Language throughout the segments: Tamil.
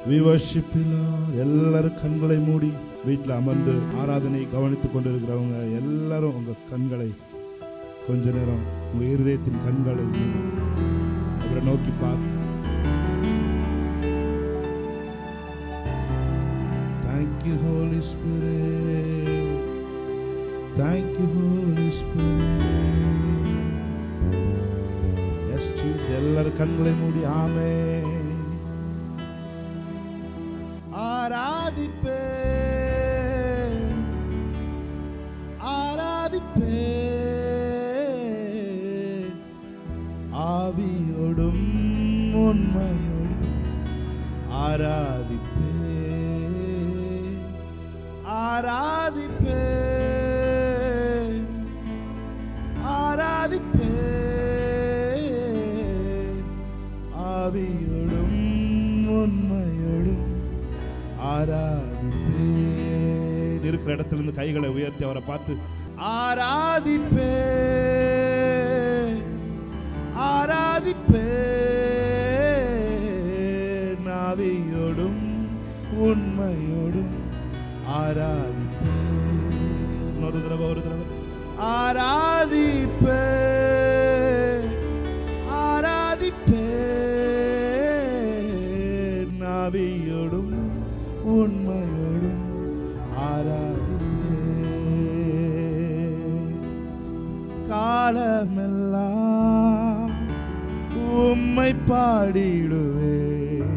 We worship you, Lord. எல்லாரும் கண்களை மூடி வீட்டில் அமர்ந்து ஆராதனை கவனித்துக் கொண்டிருக்கிறவங்க எல்லாரும் உங்க கண்களை கொஞ்ச நேரம் உங்க இருதயத்தின் கண்களை மூடி அவரை நோக்கி பார்த்து Thank you, Holy Spirit. Thank you, Holy Spirit. Yes, Jesus. எல்லாரும் கண்களை மூடி ஆமென். ஆராதிப்பேன் ஆராதிப்பேன் ஆவியோடும் உண்மையோடும் ஆராதிப்பேன் ஆராதிப்பேன் ஆராதிப்பேன் ஆவியோடும் உண்மையோடும் ஆராதிப்பேன். இருக்கிற இடத்திலிருந்து கைகளை உயர்த்தி அவரை பார்த்து ஆராதிப்பேன் ஆராதிப்பேன் ஆவியோடும் உண்மையோடும் ஆராதிப்பேன். ஒரு தடவை ஆராதிப்பேன் ஆராதிப்பேன் ஆவியோடும் உண்மையோடும் ஆராதிப்பேன். காலமெல்லாம் உம்மை பாடிடுவேன்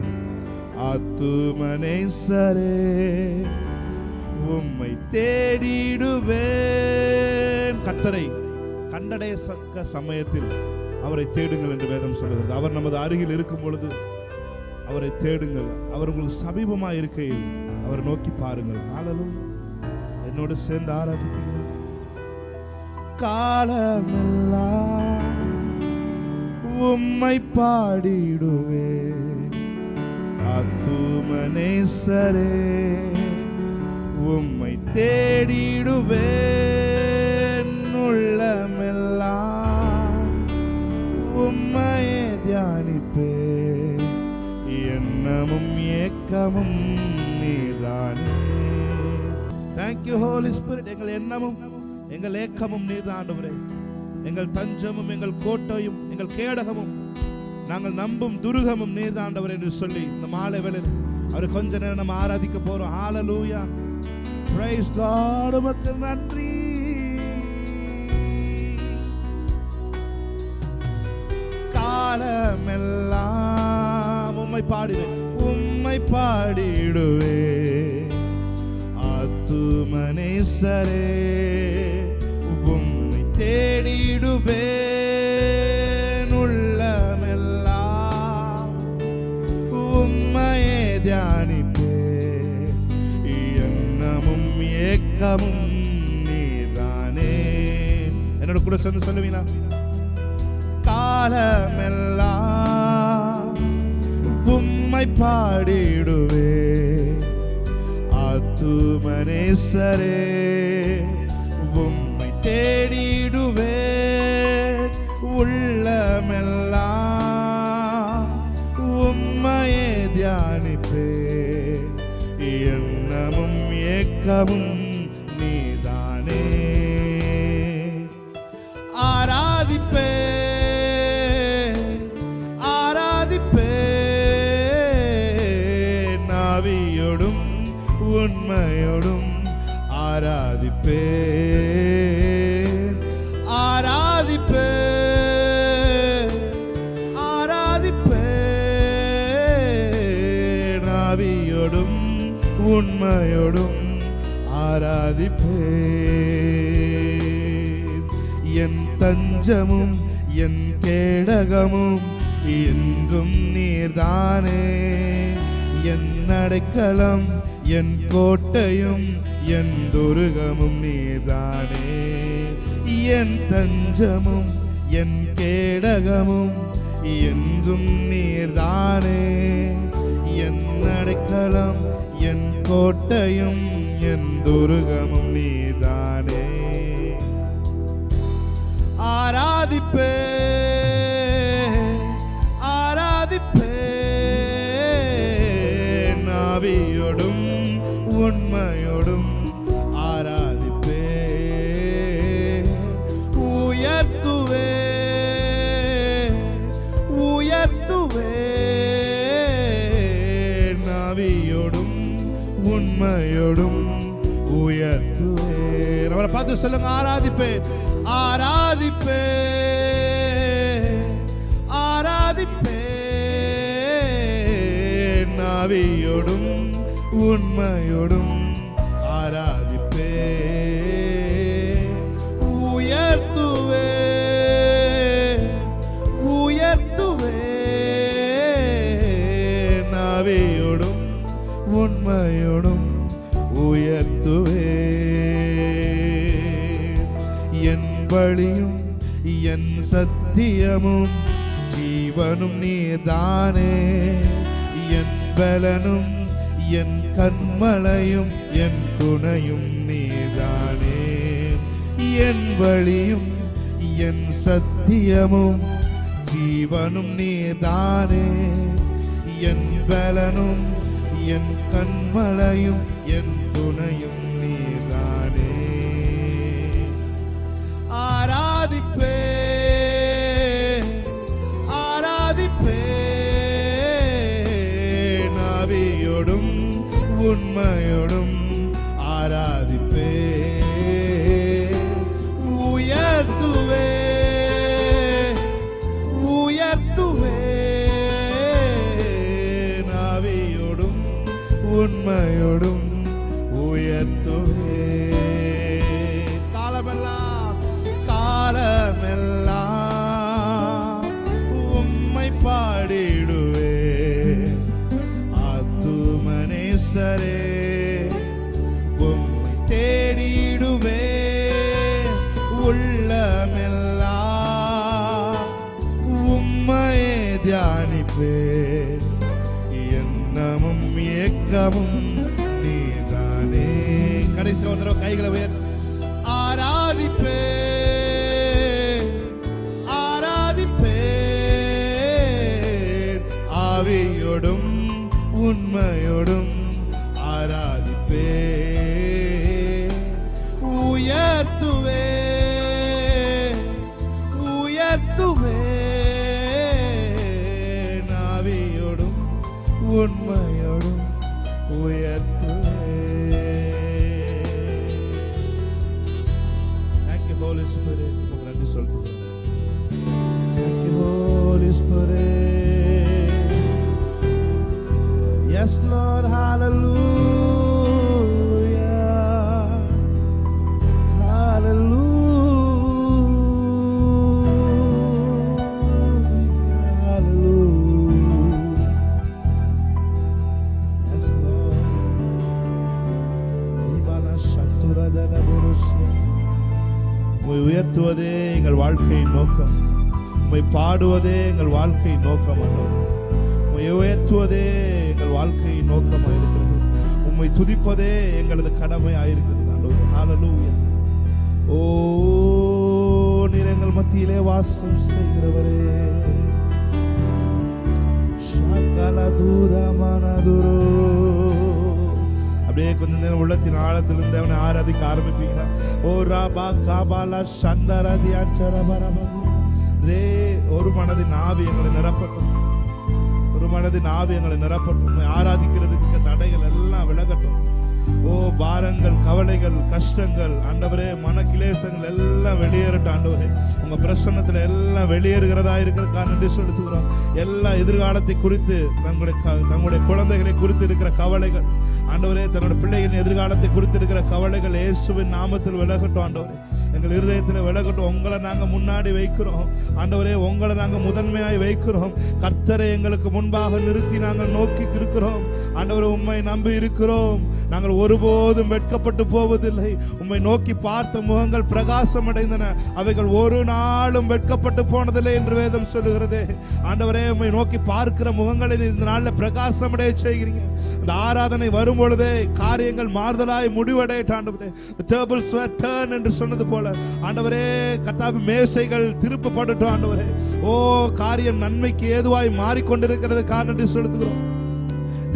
ஆத்துமனேசரே உம்மை தேடிடுவேன். கர்த்தரை கண்டடைய சமயத்தில் அவரை தேடுங்கள் என்று வேதம் சொல்லுகிறது. அவர் நமது அருகில் இருக்கும் பொழுது அவரை தேடுங்கள். அவர் உங்களுக்கு சமீபமாக இருக்கையில் அவரை நோக்கி பாருங்கள். ஹல்லேலூயா. என்னோடு சேர்ந்து ஆராதிப்பீங்களா? காலமெல்லாம் உம்மை பாடிடுவேன் ஆத்துமனேசரே உம்மை தேடிடுவேன். உள்ளமெல்லாம் உம்மையே தியானிப்பேன். எண்ணமும் ஏக்கமும் நீர்தானே. Thank you, Holy Spirit. எங்கள் எண்ணமும் எங்கள் ஏக்கமும் நீர்தான் ஆண்டவரே. எங்கள் தஞ்சமும் எங்கள் கோட்டையும் எங்கள் கேடகமும் நாங்கள் நம்பும் துருகமும் நீர்தான் ஆண்டவரே என்று சொல்லி இந்த மாலை வேளையில் அவரை கொஞ்ச நேரம் நம்ம ஆராதிக்க போறோம். ஹல்லேலூயா. Praise God. உமக்கு நன்றி. காலமெல்லாம் உம்மை பாடிடுவேன் உம்மை பாடிடுவேன் ஆத்துமனேசரே உம்மை தேடிடுவேன். உள்ளமெல்லாம் உம்மையே தியானிப்பேன். எண்ணமும் ஏக்கமும் நீதானே. என்னோட கூட சேர்ந்து சொல்லுவீங்களா? காலமெல்லாம் உம்மை பாடிடுவேன் ஆத்துமனேசரே உம்மை தேடிடுவேன். உள்ளமெல்லாம் உம்மையே தியானிப்பேன். எண்ணமும் ஏக்கமும் நீதானே. ஆராதிப்பேன் ஆராதிப்பேன் ஆவியோடும் உண்மையோடும் ஆராதிப்பேன் ஆராதிப்பேன் ஆராதிப்பேன் ஆவியோடும் உண்மையோடும் ஆராதிப்பேன். என் தஞ்சமும் என் கேடகமும் என்றும் நீர்தானே. என் அடைக்கலம் என் கோட்டையும் என் துருகமும் நீர்தானே. என் தஞ்சமும் என் கேடகமும் என்றும் நீர்தானே. என் அடைக்கலம் என் கோட்டையும் என் துருகமும் நீர்தானே. ஆராதிப்பேன் ஆராதிப்பேன் உம்மையோடும் உயர்த்துவேன். அவரை பார்த்து சொல்லுங்க, ஆராதிப்பேன், ஆராதிப்பேன், ஆராதிப்பேன், ஆவியோடும் உண்மையோடும் ஆராதிப்பேன், உயர்த்துவேன், உயர்த்துவேன், ஆவியோடும் உண்மையோடும் உயர்த்துவேன். என் வழியும் என் சத்தியமும் ஜீவனும் நீர்தானே, என் பலனும் என் கண்மலையும் என் துணையும் நீர்தானே. என் வழியும் என் சத்தியமும் ஜீவனும் நீர்தானே, என் பலனும் என் கண்மலையும் என் துணையும் நீர்தானே. ஆராதிப்பேன், ஆராதிப்பேன், ஆவியோடும் உண்மையோடும் ஆராதிப்பேன், உயர்த்துவேன், உயர்த்துவேன், ஆவியோடும் உண்மையோடும் உயர்த்துவேன். காலமெல்லாம் காலமெல்லாம் உம்மை பாடிடுவேன். ஆத்துமனேசரே உம்மை தேடிடுவேன். உள்ளமெல்லாம் உம்மையே தியானிப்பேன். எண்ணமும் ஏக்கமும் நீதானே. கடைசி ஒரு தடவை கைகளை உயர். ஆராதிப்பேன், ஆராதிப்பேன், ஆவியோடும் உண்மையோடும் ஆராதிப்பேன், உயர்த்துவேன், உயர்த்துவேன், ஆவியோடும் உண்மையோடும் உயர்த்துவேன். Thank you Holy Spirit. உங்களுக்கு நன்றி சொல்லுங்க. Thank you Holy Spirit. Yes Lord, hallelujah, hallelujah, hallelujah. Yes Lord. Ibana shaturada borosiyat. உம்மை உயர்த்துவதே எங்கள் வாழ்க்கையின் நோக்கம். உம்மை பாடுவதே எங்கள் வாழ்க்கையின் நோக்கம். உம்மை உயர்த்துவதே எங்கள் வாழ்க்கையின் நோக்கமாக இருக்கிறது. உம்மை துதிப்பதே எங்களது கடமையாக இருக்கிறது. ஹல்லேலூயா. ஓ நீர் எங்கள் மத்தியிலே வாசம் செய்கிறவரே. ஷகலதுரமனதுரோ. அப்படியே கொஞ்ச நேரம் உள்ளத்தின் ஆழத்திலிருந்து அவனை ஆராதிக்க ஆரம்பிப்பீங்களா? ஓ ராபா காபாலா சண்டரதியாச்சரபரபது ரே. ஒரு மனதின் ஆவி எங்களை நிரப்பட்டும், ஒரு மனதின் ஆவி எங்களை நிரப்பட்டும். ஆராதிக்கிறதுக்கு தடைகள் எல்லாம் விலகட்டும். ஓ பாரங்கள், கவலைகள், கஷ்டங்கள், ஆண்டவரே மனக்கிலேசங்கள் எல்லாம் வெளியேறட்டும். ஆண்டவரே உங்க பிரசன்னத்துல எல்லாம் வெளியேறுகிறதா இருக்கிறதுக்காக நன்றி செலுத்துகிறோம். எல்லா எதிர்காலத்தை குறித்து, தங்களுடைய குழந்தைகளை குறித்து இருக்கிற கவலைகள், ஆண்டவரே தன்னுடைய பிள்ளைகளின் எதிர்காலத்தை குறித்து இருக்கிற கவலைகள் இயேசுவின் நாமத்தில் விலகட்டும். ஆண்டவரே எங்கள் இருதயத்தில் விலகட்டும். உங்களை நாங்க முன்னாடி வைக்கிறோம் ஆண்டவரே, உங்களை நாங்க முதன்மையாய் வைக்கிறோம். கர்த்தரை எங்களுக்கு முன்பாக நிறுத்தி நாங்கள் நோக்கி இருக்கிறோம். ஆண்டவரே உம்மை நம்பி இருக்கிறோம். நாங்கள் ஒருபோதும் வெட்கப்பட்டு போவதில்லை. உம்மை நோக்கி பார்த்த முகங்கள் பிரகாசம் அடைந்தன, அவைகள் ஒரு நாளும் வெட்கப்பட்டு போனதில்லை என்று வேதம் சொல்லுகிறதே. ஆண்டவரே உம்மை நோக்கி பார்க்கிற முகங்களை இந்த நாளில் பிரகாசம் அடைய செய்கிறீங்க. இந்த ஆராதனை வரும் பொழுதே காரியங்கள் மாறுதலாய் முடிவடையட்டும். ஆண்டவரே the tables were turned என்று சொன்னது போல ஆண்டவரே கர்த்தாவே மேசைகள் திருப்பப்படட்டும். ஆண்டவரே ஓ காரியம் நன்மைக்கு ஏதுவாய் மாறிக்கொண்டிருக்கிறது நன்றி செலுத்துகிறோம்.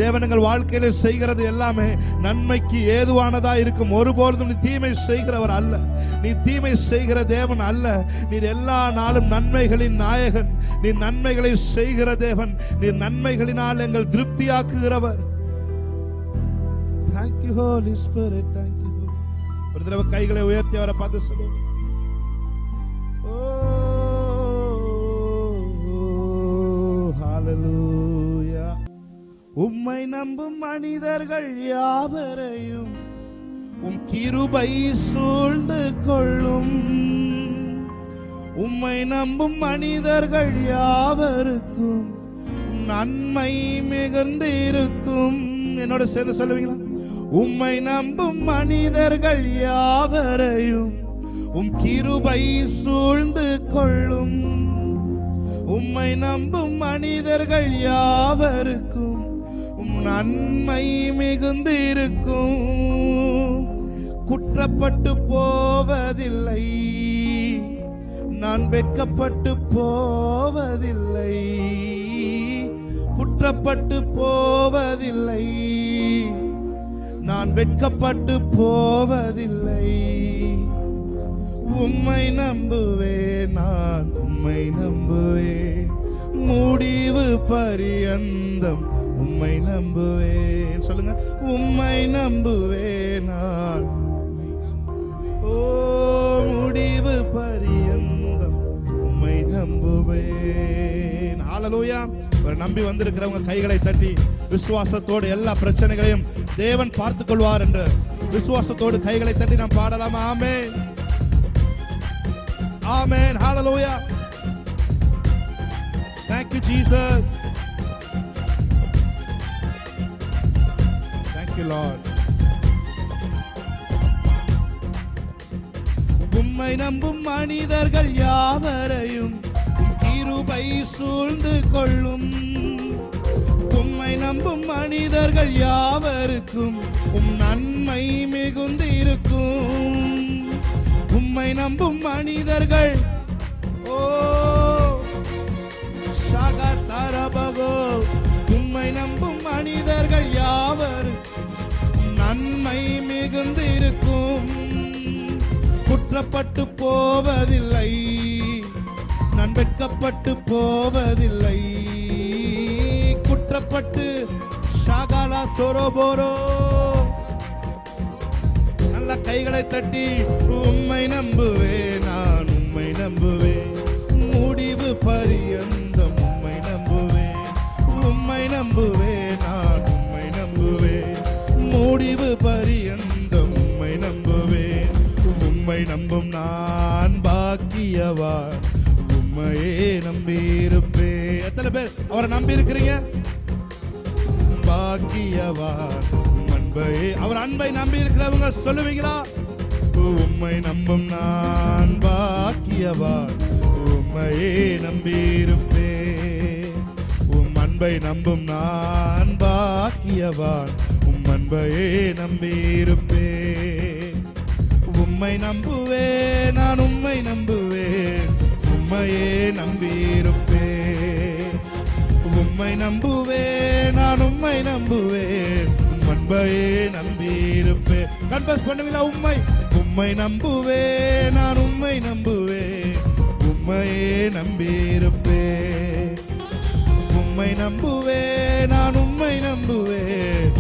தேவனங்கள் வாழ்க்கையில செய்கிறது எல்லாமே நன்மைக்கு ஏதுவானதா இருக்கும். ஒருபொழுதும் நீ தீமை செய்கிறவர் அல்ல, நீ தீமை செய்கிற தேவன் அல்ல. நீர் எல்லா நாளும் நன்மைகளின் நாயகன், நீ நன்மைகளை செய்கிற தேவன், நீ நன்மைகளினால் எங்கள் திருப்தியாக்குகிறவர். Thank you Holy Spirit. Thank you. ஒரு தடவை கைகளை உயர்த்தி அவரை பார்த்து சொல்லுங்க. Hallelujah. உம்மை நம்பும் மனிதர்கள் யாவரையும் உம் கிருபை சூழ்ந்து கொள்ளும். உம்மை நம்பும் மனிதர்கள் யாவருக்கும் நன்மை மிகுந்து இருக்கும். என்னோட சேர்ந்து சொல்லுவீங்களா? உம்மை நம்பும் மனிதர்கள் யாவரையும் உம் கிருபை சூழ்ந்து கொள்ளும். உம்மை நம்பும் மனிதர்கள் யாவருக்கும் உம் நன்மை மிகுந்து இருக்கும். குற்றப்பட்டு போவதில்லை, நான் வெட்கப்பட்டு போவதில்லை. குற்றப்பட்டு போவதில்லை, நான் வெட்கப்பட்டு போவதில்லை. உம்மை நம்புவேன், நான் உம்மை நம்புவேன். முடிவு பரியந்தம் உம்மை நம்புவேன். சொல்லுங்க, உம்மை நம்புவேன் நான். ஓ, முடிவு பரியந்தம் உம்மை நம்புவேன். ஹல்லேலூயா. நம்பி வந்திருக்கிறவங்க கைகளை தட்டி விசுவாசத்தோடு எல்லா பிரச்சனைகளையும் தேவன் பார்த்துக் கொள்வார் என்று விசுவாசத்தோடு கைகளை தட்டி நாம் பாடலாமா? ஆமென், ஆமென், ஹல்லேலூயா. Thank you Jesus. Thank you Lord. உம்மை நம்பும் மனிதர்கள் யாவரையும் கிருபை சூழ்ந்து கொள்ளும். உம்மை நம்பும் மனிதர்கள் யாவருக்கும் உம் நன்மை மிகுந்து இருக்கும். உம்மை நம்பும் மனிதர்கள் ஓ ஷகதரபகோ, உம்மை நம்பும் மனிதர்கள் யாவருக்கும் நன்மை மிகுந்து இருக்கும். குற்றப்பட்டு போவதில்லை, நான் வெட்கப்பட்டு போவதில்லை. குற்றப்பட்டு ஷாகாலா தோரோபோரோ. நல்ல கைகளை தட்டி உம்மை நம்புவேன், நான் உம்மை நம்புவேன். முடிவு பரியந்தம் உம்மை நம்புவேன். உம்மை நம்புவேன், நான் உம்மை நம்புவேன். முடிவு பரியந்தம் உம்மை நம்புவேன். உம்மை நம்பும் நான் பாக்கியவான், உம்மையே நம்பியிருப்பேன். எத்தனை பேர் அவரை நம்பி இருக்கிறீங்க? பாக்கியவான், அன்பையே, அவர் அன்பை நம்பி இருக்கிறவங்க சொல்லுவீங்களா? உம்மை நம்பும் நான் பாக்கியவான், உம்மையே நம்பியிருப்பேன். உம் அன்பை நம்பும் நான் பாக்கியவான், உம் அன்பையே நம்பியிருப்பேன். உம்மை நம்புவேன், நான் உம்மை நம்புவேன். உம்மையே நம்பியிருப்பேன். உம்மை நம்புவேன், நான் உம்மை நம்புவேன். உம் அன்பையே நம்பியிருப்பேன். கன்ஃபஸ் பண்ணுவீங்களா? உம்மை நம்புவேன், நான் உம்மை நம்புவேன். உம்மையே நம்பியிருப்பேன். உம்மை நம்புவேன், நான் உம்மை நம்புவேன்.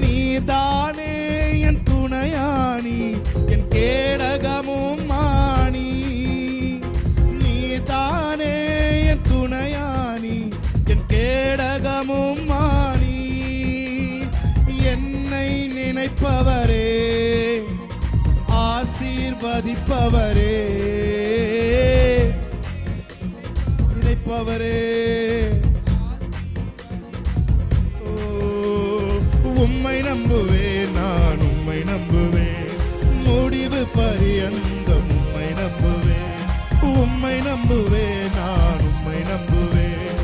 நீதானே என் துணையானி, என் கேடகமும் மாணி. நீதானே என் துணையானி, என் கேடகமும் மாணி. என்னை நினைப்பவரே, ஆசீர்வதிப்பவரே, நினைப்பவரே. உம்மை நம்புவேன், நான் உம்மை நம்புவேன். முடிவு பரியந்தம் உம்மை நம்புவேன். உம்மை நம்புவேன், நான் உம்மை நம்புவேன்.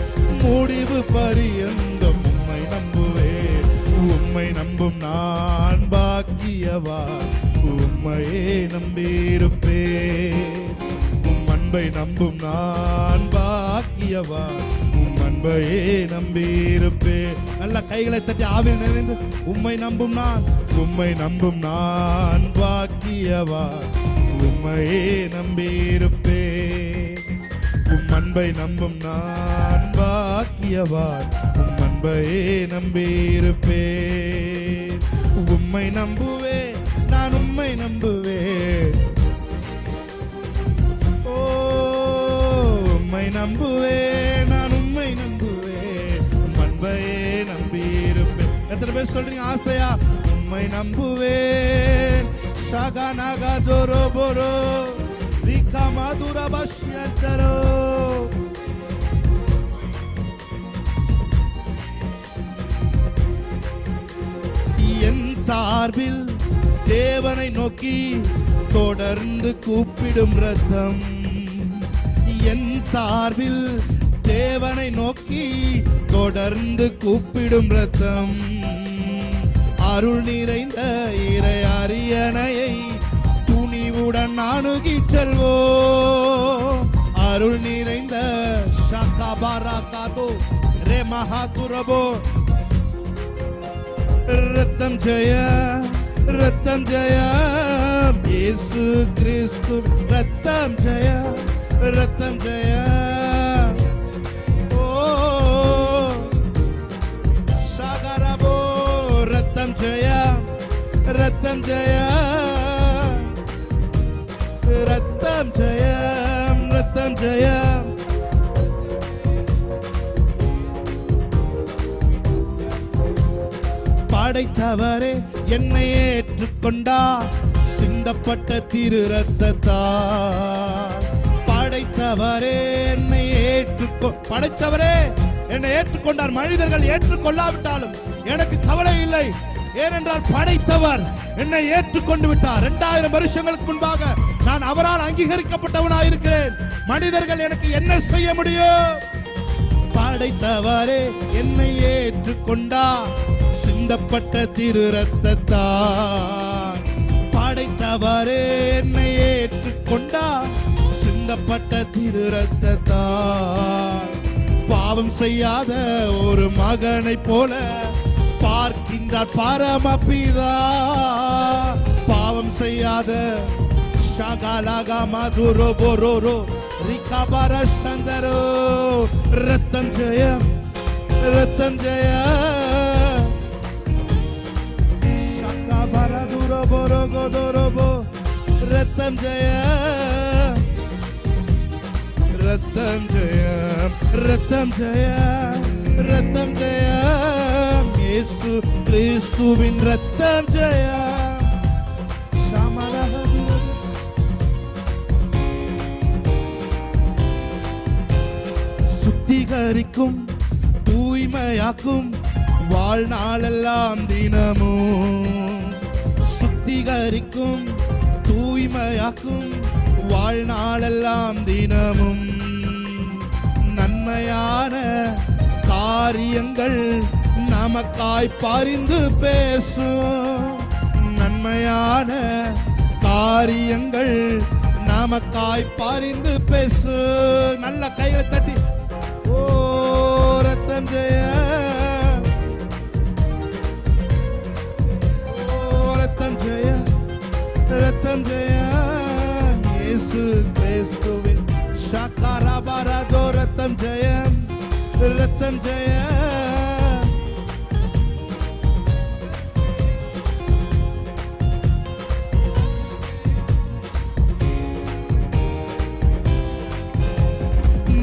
முடிவு பரியந்தம் உம்மை நம்புவேன். உம்மை நம்பும் நான் பாக்கியவான், உம்மையே நம்பியிருப்பேன். உம் அன்பை நம்பும் நான் பாக்கியவான், உம் அன்பையே நம்பியிருப்பேன். நல்ல கைகளை தட்டி ஆவியில் நிறைந்து உம்மை நம்பும் நான், உம்மை நம்பும் நான் பாக்கியவான், உம்மையே நம்பியிருப்பேன். உம் அன்பை நம்பும் நான் பாக்கியவான், உம் அன்பையே நம்பியிருப்பேன். உம்மை நம்புவேன், நான் உம்மை நம்புவேன். ஓ, உம்மை நம்புவேன், நான் உம்மை நம்புவேன். அன்பையே நம்பியிருப்பேன். எத்தனை பேர் சொல்றீங்க ஆசையா? உம்மை நம்புவேன். ஷாகா நாகா தோரோ போரோ ரிகா மாதுரா பஷ்யச்சரோ. என் சார்பில் தேவனை நோக்கி தொடர்ந்து கூப்பிடும் ரத்தம். என் சார்பில் தேவனை நோக்கி தொடர்ந்து கூப்பிடும் ரத்தம். அருள் நிறைந்த இறை அரியணையை துணிவுடன் அணுகி செல்வோ. அருள் நிறைந்த ஷகபரகதோ ரே மஹதுரபோ. ரத்தம் ஜெய, ரத்தம் ஜெய, இயேசு கிறிஸ்து ரத்தம் ஜெய, ரத்தம் ஜெய. ஓ ஷகரபோ. ரத்தம் ஜெய, ரத்தம் ஜெய, ரத்தம் ஜெய, ரத்தம் ஜெய. படைத்தவரே என்னை ஏற்றுக்கொண்டார் சிந்தப்பட்ட திரு ரத்தத்தால். படைத்தவரே என்னை படைத்தவரே என்னை ஏற்றுக்கொண்டார். மனிதர்கள் ஏற்றுக்கொள்ளாவிட்டாலும் எனக்கு கவலை இல்லை. ஏனென்றால் படைத்தவர் என்னை ஏற்றுக்கொண்டு விட்டார். 2000 வருஷங்களுக்கு முன்பாக நான் அவரால் அங்கீகரிக்கப்பட்டவனாயிருக்கிறேன். மனிதர்கள் எனக்கு என்ன செய்ய முடியும்? படைத்தவரே என்னை ஏற்றுக்கொண்டார் சிந்தப்பட்ட திரு ரத்தத்தால். படைத்தவரே என்னை ஏற்றுக்கொண்டார் சிந்தப்பட்ட திரு ரத்தத்தால். பாவம் செய்யாத ஒரு மகனை போல பார்க்கின்றார் பரமபிதா. பாவம் செய்யாத ஷகலகா மதுரோ போரோரோ ரிகபர சந்தரோ. ரத்தம் ஜெயம், ரத்தம் ஜெய, ஷகபர துரோ போரோ கோதோரோபோ. ரத்தம் ஜெய, ரத்தம் ஜெய, ரத்தம் ஜெய, ரத்தம் ஜெய, இயேசு கிறிஸ்துவின் ரத்தம் ஜெய. சுத்திகரிக்கும், தூய்மையாக்கும் வாழ்நாளெல்லாம் தினமும். சுத்திகரிக்கும், தூய்மையாக்கும் வாழ்நாளெல்லாம் தினமும். நன்மையான காரியங்கள் நமக்காய் பரிந்து பேசும். நன்மையான காரியங்கள் நமக்காய் பரிந்து பேசு. நல்ல கையை தட்டி ஓ ரத்தம் ஜெய, ஓ ரத்தம் ஜெய, ரத்தம் ஜெய, இயேசு கிறிஸ்துவின் ஷகரபரதோ. ரத்தம் ஜெய, ரத்தம் ஜெய.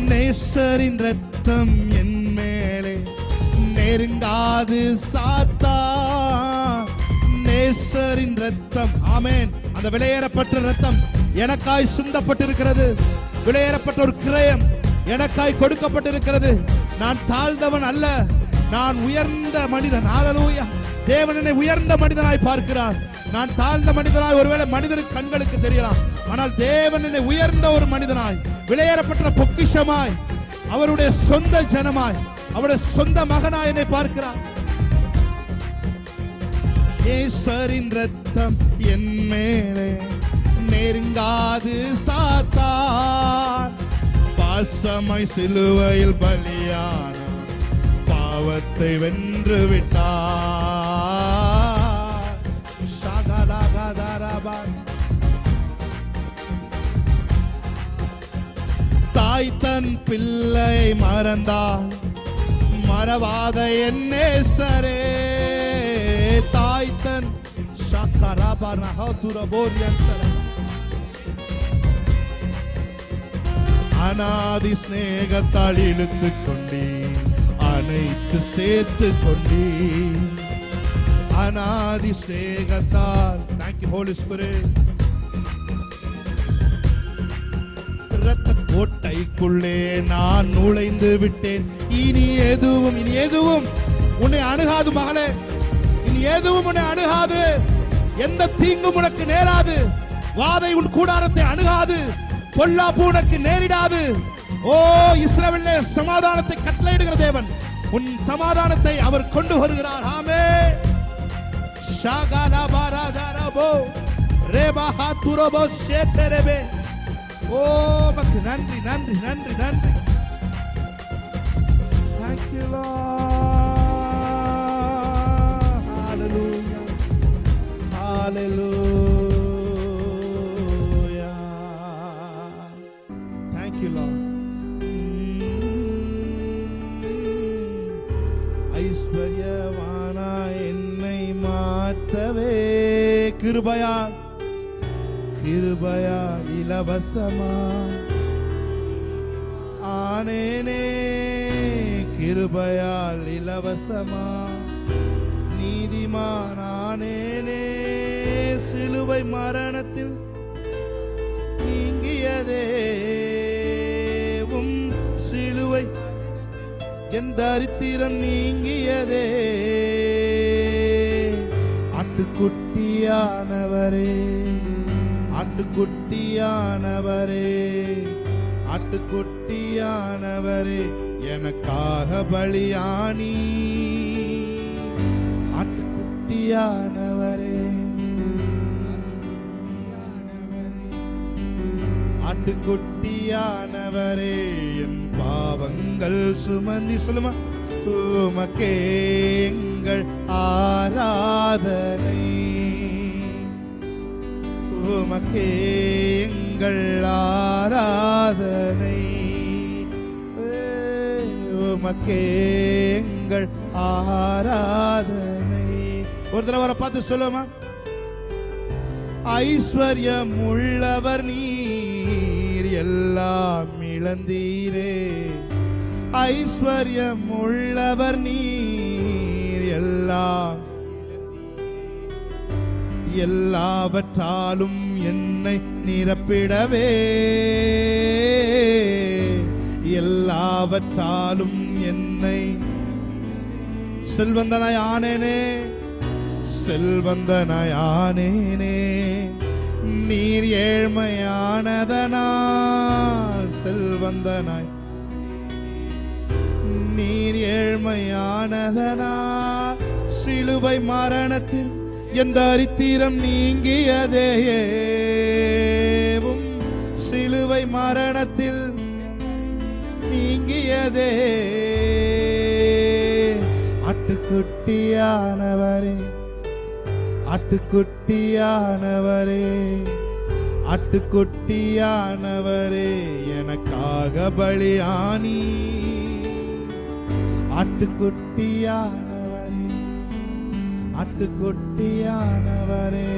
நேசரின் ரத்தம் என் மேலே நெருங்காது சாத்தான். நேசரின் ரத்தம், ஆமென். அந்த விலையேறப்பட்ட ரத்தம் எனக்காய் சிந்தப்பட்டிருக்கிறது. விலையேறப்பட்ட ஒரு கிரயம் எனக்காய் கொடுக்கப்பட்டிருக்கிறது. நான் தாழ்ந்தவன் அல்ல, நான் உயர்ந்த மனிதன். ஹல்லேலூயா. தேவன் என்னை உயர்ந்த மனிதனாய் பார்க்கிறார். நான் தாழ்ந்த மனிதனாய் ஒருவேளை மனிதருக்கு கண்களுக்கு தெரியலாம். ஆனால் தேவன் என்னை உயர்ந்த ஒரு மனிதனாய், விலையேறப்பட்ட பொக்கிஷமாய், அவருடைய சொந்த ஜனமாய், அவருடைய சொந்த மகனாய் என்னை பார்க்கிறார். நேசரின் ரத்தம் என் மேலே நெருங்காது சாத்தான். பாசமாய் சிலுவையில் பலியான பாவத்தை வென்று விட்டார். ஷகலகதரபன். தாய் தன் பிள்ளை மறந்தால் மறவாத என் நேசரே தாய் தன் அநாதி ஸ்நேகத்தால் இழுத்து கொண்டே அனைத்து சேர்த்து கொண்டே அநாதி ஸ்நேகத்தால். Thank you Holy Spirit. இரத்த கோட்டைக்குள்ளே நான் நுழைந்து விட்டேன். இனி எதுவும் உன்னை அணுகாது மகளே. இனி எதுவும் உன்னை அணுகாது. எந்த தீங்கும் உனக்கு நேராது. வாதை உன் கூடாரத்தை அணுகாது. பொல்லாப்பு உனக்கு நேரிடாது. ஓ இஸ்ரவேலிலே சமாதானத்தை கட்டளையிடுகிற தேவன், உன் சமாதானத்தை அவர் கொண்டு வருகிறார். ஆமென். ஷாகாலா பாராதாரபோ ரேபாஹா துரபோ ஷேதரபே. ஓ மக்கு நன்றி நன்றி நன்றி நன்றி. Thank you Lord. Hallelujah. Hallelujah. Thank you Lord. ஐஸ்வர்யவானா என்னை மாற்றவே கிருபையால் இலவசமா ஆனேனே. கிருபையால் இலவசமா நீதிமான் ஆனேனே. சிலுவை மரணத்தில் நீங்கியதே சிலுவை என் தரித்திரம் நீங்கியதே. ஆட்டுக்குட்டியானவரே ஆட்டுக்குட்டியானவரே ஆட்டுக்குட்டியானவரே எனக்காக பலியானி. ஆட்டுக்குட்டியானவரே ஆட்டுக்குட்டியானவரே என் பாவங்கள் சுமந்தி. சொல்லுமா. உமக்கே எங்கள் ஆராதனை. உமக்கே எங்கள் ஆராதனை. உமக்கே எங்கள் ஆராதனை. ஒரு தடவை வர பார்த்து சொல்லுமா. ஐஸ்வர்யம் உள்ளவர் நீர் எல்லாம் இழந்தீரே. ஐஸ்வர்யம் உள்ளவர் நீர் எல்லாம் எல்லாவற்றாலும் என்னை நிரப்பிடவே. எல்லாவற்றாலும் என்னை செல்வந்தனாய் ஆனேனே. செல்வந்தனாய் ஆனேனே. நீர் ஏழ்மையானதனால் செல்வந்தனாய். நீர் ஏழ்மையானதனால் சிலுவை மரணத்தில் என் தரித்திரம் நீங்கியதே. சிலுவை மரணத்தில் நீங்கியதே. ஆட்டுக்குட்டியானவரே ஆட்டுக்குட்டியானவரே ஆட்டுக்குட்டியானவரே எனக்காக பலியானி. ஆட்டுக்குட்டியானவரே ஆட்டுக்குட்டியானவரே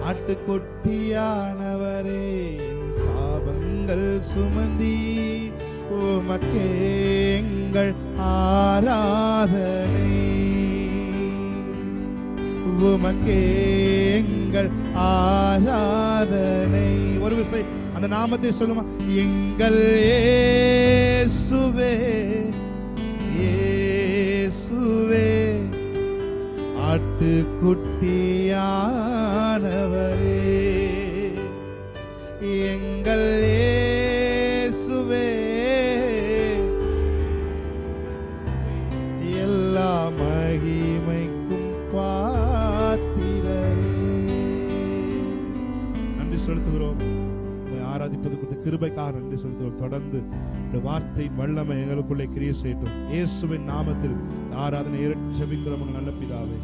ஆட்டுக்குட்டியானவரே என் சாபங்கள் சுமந்தி. உமக்கே எங்கள் ஆராதனை. உமக்கே எங்கள் ஆராதனை. ஒரு விசை அந்த நாமத்தை சொல்லுமா. எங்கள் இயேசுவே இயேசுவே ஆட்டுக்குட்டியானவரே. எங்கள் இயேசுவே எல்லா மகிமைக்கும் பாத்திரரே. நன்றி செலுத்துகிறோம். ஆராதிப்பது குறித்த கிருபைக்காக நன்றி செலுத்துகிறோம். தொடர்ந்து இந்த வார்த்தையின் வல்லமை எங்களுக்குள்ளே கிரியை செய்யட்டும். இயேசுவின் நாமத்தில் ஆராதனை ஏறெடுத்து ஜெபிக்கிறோம் நல்ல பிதாவே.